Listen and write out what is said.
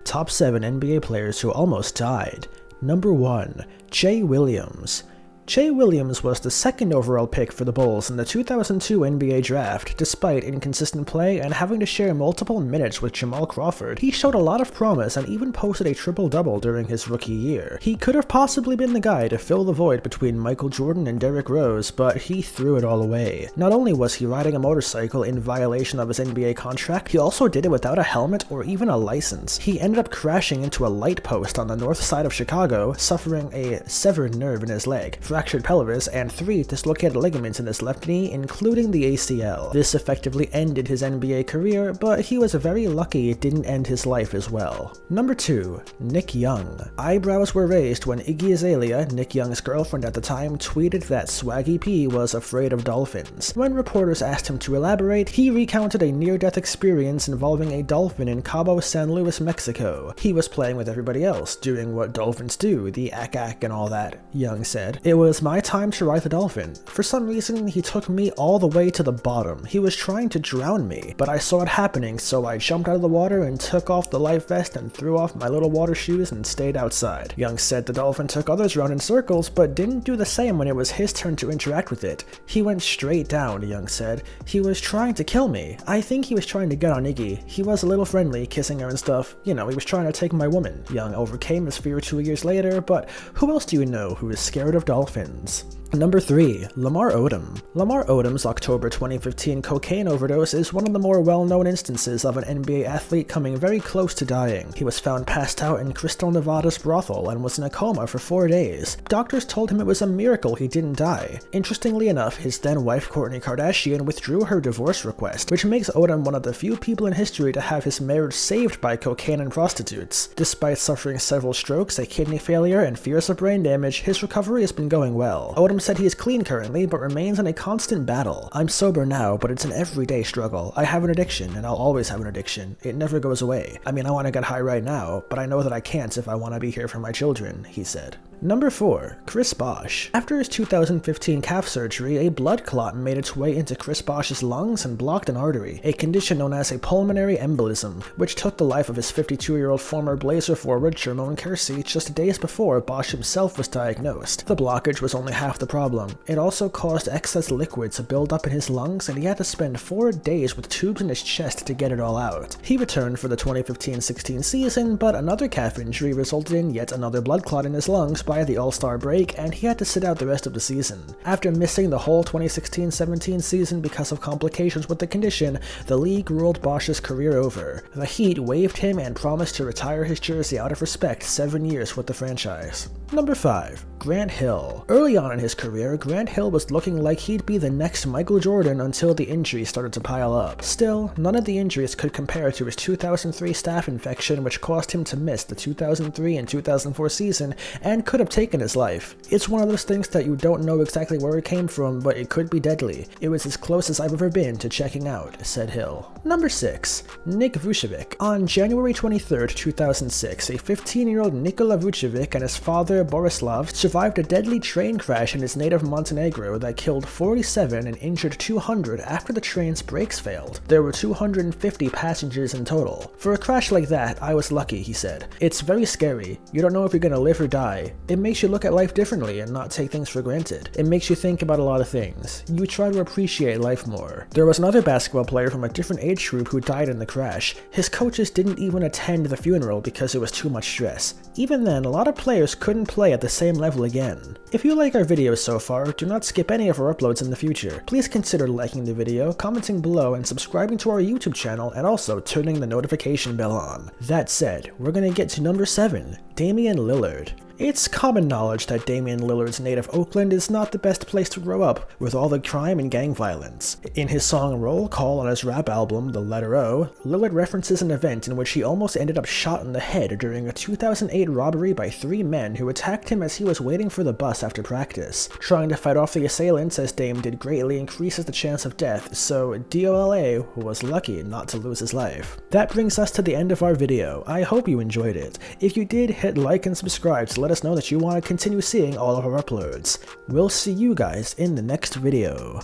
Top 7 NBA players who almost died. Number 1. Jay Williams. Jay Williams was the second overall pick for the Bulls in the 2002 NBA draft. Despite inconsistent play and having to share multiple minutes with Jamal Crawford, he showed a lot of promise and even posted a triple-double during his rookie year. He could have possibly been the guy to fill the void between Michael Jordan and Derrick Rose, but he threw it all away. Not only was he riding a motorcycle in violation of his NBA contract, he also did it without a helmet or even a license. He ended up crashing into a light post on the north side of Chicago, suffering a severed nerve in his leg, fractured pelvis, and 3 dislocated ligaments in his left knee, including the ACL. This effectively ended his NBA career, but he was very lucky it didn't end his life as well. Number 2. Nick Young. Eyebrows were raised when Iggy Azalea, Nick Young's girlfriend at the time, tweeted that Swaggy P was afraid of dolphins. When reporters asked him to elaborate, he recounted a near-death experience involving a dolphin in Cabo San Luis, Mexico. He was playing with everybody else, doing what dolphins do, the ack-ack and all that, Young said. It was my time to ride the dolphin. For some reason, he took me all the way to the bottom. He was trying to drown me, but I saw it happening, so I jumped out of the water and took off the life vest and threw off my little water shoes and stayed outside. Young said the dolphin took others around in circles, but didn't do the same when it was his turn to interact with it. He went straight down, Young said. He was trying to kill me. I think he was trying to get on Iggy. He was a little friendly, kissing her and stuff. You know, he was trying to take my woman. Young overcame his fear 2 years later, but who else do you know who is scared of dolphins? Number 3. Lamar Odom. Lamar Odom's October 2015 cocaine overdose is one of the more well-known instances of an NBA athlete coming very close to dying. He was found passed out in Crystal, Nevada's brothel and was in a coma for 4 days. Doctors told him it was a miracle he didn't die. Interestingly enough, his then-wife Kourtney Kardashian withdrew her divorce request, which makes Odom one of the few people in history to have his marriage saved by cocaine and prostitutes. Despite suffering several strokes, a kidney failure, and fears of brain damage, his recovery has been going well. Odom said he is clean currently, but remains in a constant battle. I'm sober now, but it's an everyday struggle. I have an addiction, and I'll always have an addiction. It never goes away. I mean, I want to get high right now, but I know that I can't if I want to be here for my children, he said. Number 4. Chris Bosh. After his 2015 calf surgery, a blood clot made its way into Chris Bosh's lungs and blocked an artery, a condition known as a pulmonary embolism, which took the life of his 52-year-old former Blazer forward Jermone Kersey just days before Bosh himself was diagnosed. The blockage was only half the problem. It also caused excess liquid to build up in his lungs, and he had to spend 4 days with tubes in his chest to get it all out. He returned for the 2015-16 season, but another calf injury resulted in yet another blood clot in his lungs by the All-Star break, and he had to sit out the rest of the season. After missing the whole 2016-17 season because of complications with the condition, the league ruled Bosh's career over. The Heat waived him and promised to retire his jersey out of respect 7 years with the franchise. Number 5. Grant Hill. Early on in his career, Grant Hill was looking like he'd be the next Michael Jordan until the injuries started to pile up. Still, none of the injuries could compare to his 2003 staph infection, which caused him to miss the 2003 and 2004 season and could have taken his life. It's one of those things that you don't know exactly where it came from, but it could be deadly. It was as close as I've ever been to checking out, said Hill. Number 6. Nick Vucevic. On January 23, 2006, a 15-year-old Nikola Vucevic and his father Borislav survived a deadly train crash in his native Montenegro that killed 47 and injured 200 after the train's brakes failed. There were 250 passengers in total. For a crash like that, I was lucky, he said. It's very scary. You don't know if you're gonna live or die. It makes you look at life differently and not take things for granted. It makes you think about a lot of things. You try to appreciate life more. There was another basketball player from a different age group who died in the crash. His coaches didn't even attend the funeral because it was too much stress. Even then, a lot of players couldn't play at the same level again. If you like our videos so far, do not skip any of our uploads in the future. Please consider liking the video, commenting below, and subscribing to our YouTube channel, and also turning the notification bell on. That said, we're gonna get to number 7, Damian Lillard. It's common knowledge that Damian Lillard's native Oakland is not the best place to grow up, with all the crime and gang violence. In his song Roll Call on his rap album, The Letter O, Lillard references an event in which he almost ended up shot in the head during a 2008 robbery by 3 men who attacked him as he was waiting for the bus after practice. Trying to fight off the assailants, as Dame did, greatly increases the chance of death, so DOLA was lucky not to lose his life. That brings us to the end of our video. I hope you enjoyed it. If you did, hit like and subscribe to let us know that you want to continue seeing all of our uploads. We'll see you guys in the next video.